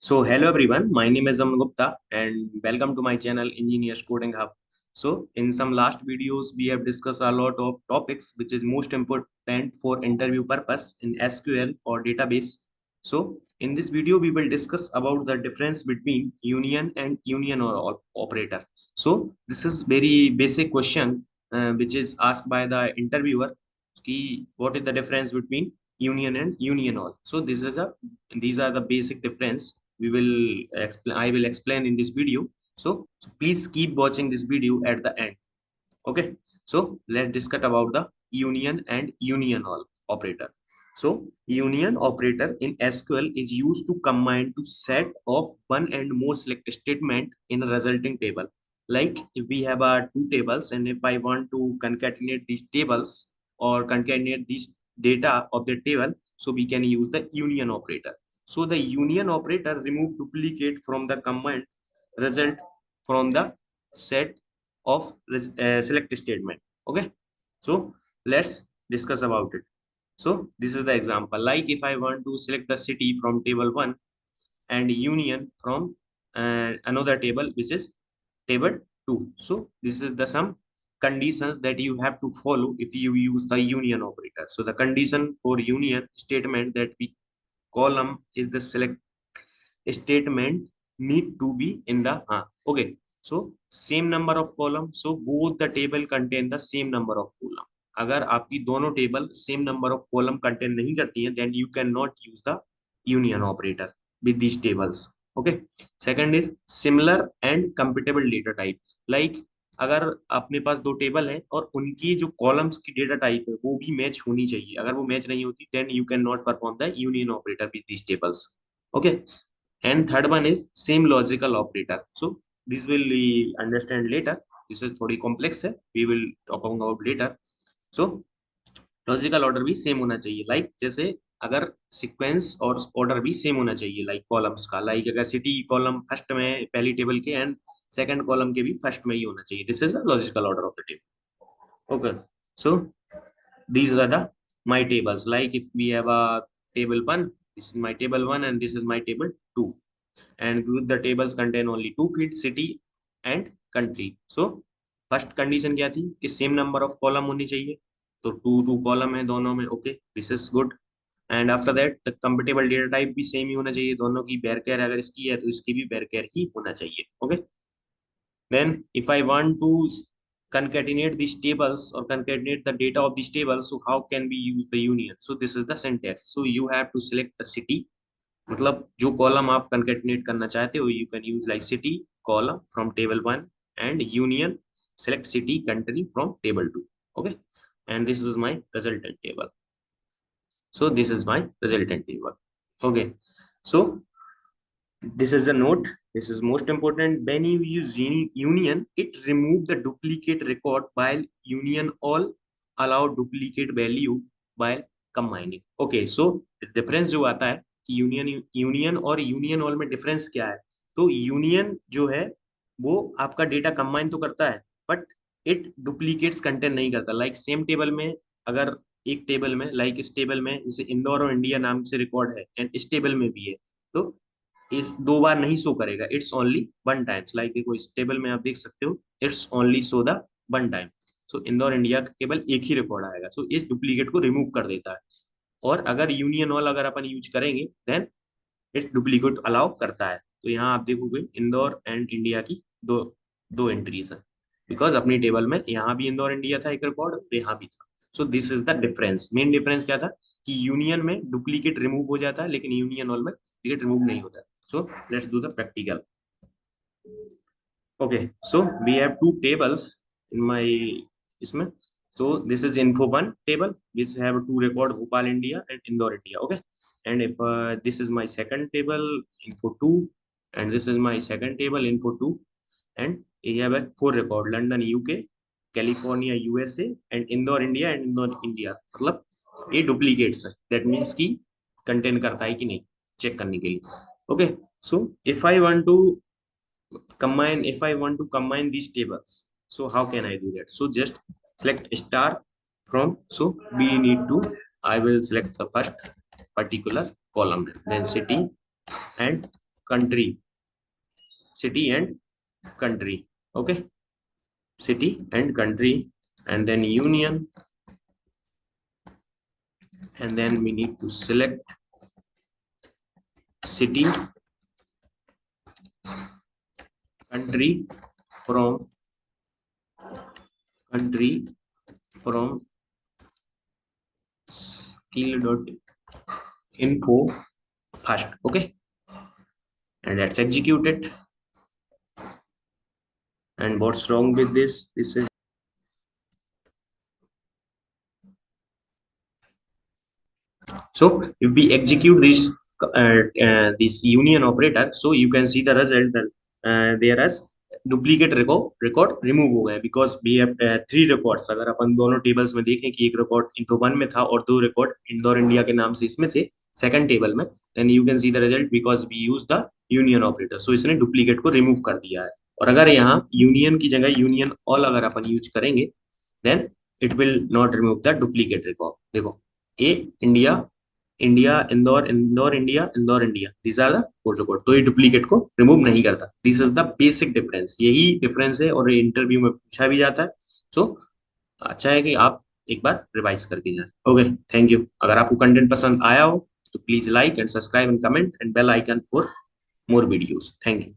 So hello everyone, my name is Aman Gupta and welcome to my channel Engineers Coding Hub. So in some last videos we have discussed a lot of topics which is most important for interview purpose in SQL or database. So in this video we will discuss about the difference between union and union or operator. So this is very basic question which is asked by the interviewer. Ki, what is the difference between union and union all? So these are the basic difference we will explain. I will explain in this video. So please keep watching this video at the end. Okay. So let's discuss about the union and union all operator. So union operator in SQL is used to combine to set of one and more select statement in a resulting table. Like if we have two tables and if I want to concatenate these tables or concatenate these data of the table, so we can use the union operator. So the union operator remove duplicate from the command result from the set of select statement. Okay, so let's discuss about it. So this is the example. Like if I want to select the city from table 1 and union from another table which is table 2. So this is the some conditions that you have to follow if you use the union operator. So the condition for union statement that we column is the select statement need to be in the okay. So same number of column, so both the table contain the same number of column. अगर आपकी दोनों table same number of column contain नहीं करती हैं then you can not use the union operator with these tables. Okay. Second is similar and compatible data type. Like अगर अपने पास दो table है और उनकी जो कॉलम्स की डेटा टाइप है वो भी मैच होनी चाहिए. अगर वो मैच नहीं होती then you can not perform the union operator with these tables. Okay. And third one is same logical operator. So this will we understand later. This is थोड़ी complex है. We will talk about later. So logical order भी same होना चाहिए. Like जैसे अगर sequence और order भी same होना चाहिए लाइक कॉलम्स का. लाइक अगर सिटी कॉलम फर्स्ट में पहली टेबल के एंड सेकंड कॉलम के भी फर्स्ट में ही होना चाहिए. This is the logical order of the table. Okay. So these are the my tables. Like if we have a table 1, this is my table 1 and this is my table 2, and the tables contain only two fields, city and country. So first condition क्या थी कि same number of column होनी चाहिए. तो to two column है दोनों में. Okay, this is good. And after that the compatible data type भी सेम ही होना चाहिए. दोनों की बेरकेयर अगर इसकी है तो इसकी भी बेरकेयर ही होना चाहिए. Okay. Then if I want to concatenate these tables or concatenate the data of these tables, so how can we use the union? So this is the syntax. So you have to select the city. मतलब जो column आप concatenate करना चाहते हो you can use like city column from table 1 and union select city country from table 2. Okay. And this is my resultant table. So this is my resultant table. Okay. So this is a note. This is most important. When you use union, it remove the duplicate record while union all allow duplicate value while combining. Okay, so difference जो आता है कि union और union all में difference क्या है. तो union जो है वो आपका डेटा कंबाइन तो करता है बट इट डुप्लीकेट्स कंटेंट नहीं करता. लाइक सेम टेबल में अगर एक टेबल में लाइक इस टेबल में जैसे इंदौर और इंडिया नाम से रिकॉर्ड है एंड इस टेबल में भी है तो इस दो बार नहीं शो करेगा. It's only one times. Like देखो इस टेबल में आप देख सकते हो it's only show the one time. So Indore India का केवल एक ही रिकॉर्ड आएगा. सो इस डुप्लीकेट को रिमूव कर देता है. और अगर यूनियन ऑल अगर अपन यूज करेंगे देन इट्स डुप्लीकेट अलाउ करता है. तो यहाँ आप देखोगे इंदौर एंड इंडिया की दो दो एंट्रीज है बिकॉज अपनी टेबल में यहाँ भी इंदौर इंडिया था एक रिकॉर्ड और यहाँ भी था. So this is the difference. Main difference क्या था कि यूनियन में डुप्लीकेट रिमूव हो जाता है लेकिन यूनियन ऑल में डुप्लीकेट रिमूव नहीं होता. So let's do the practical. Okay, so we have two tables in my isme. So this is info one table which have two record Bhopal India and Indore India. Okay, and if this is my second table info two, and this is my second table info two, and we have a four record London UK, California USA, and Indore India and Indore India. मतलब ये duplicates है. That means कि contain करता है कि नहीं check करने के लिए. Okay, so if I want to combine these tables, so how can I do that? So just select star from, so we need to, I will select the first particular column, then city and country, city and country. Okay, city and country, and then union, and then we need to select city, country from skill.info first. Okay, and let's execute it. And what's wrong with this? This is so if we execute this union operator, so you can see the result that there as duplicate record remove हो गए because we have three records. अगर अपन दोनों tables में देखें कि एक record इनको वन में था और दो रिकॉर्ड इंदौर इंडिया के नाम से इसमें थे सेकंड टेबल में, then you can see the result because we use the union operator. So इसने डुप्लीकेट को रिमूव कर दिया है. और अगर यहाँ यूनियन की जगह यूनियन ऑल अगर अपन यूज करेंगे then it will not remove the duplicate record. देखो a India India Indore Indore India Indore India, these are the code record. तो ये डुप्लीकेट को रिमूव नहीं करता. This is the basic difference. यही डिफरेंस है और इंटरव्यू में पूछा भी जाता है. सो अच्छा है कि आप एक बार रिवाइज करके जाए. Okay, thank you. अगर आपको कंटेंट पसंद आया हो तो please like and subscribe and comment and bell icon for more videos. Thank you.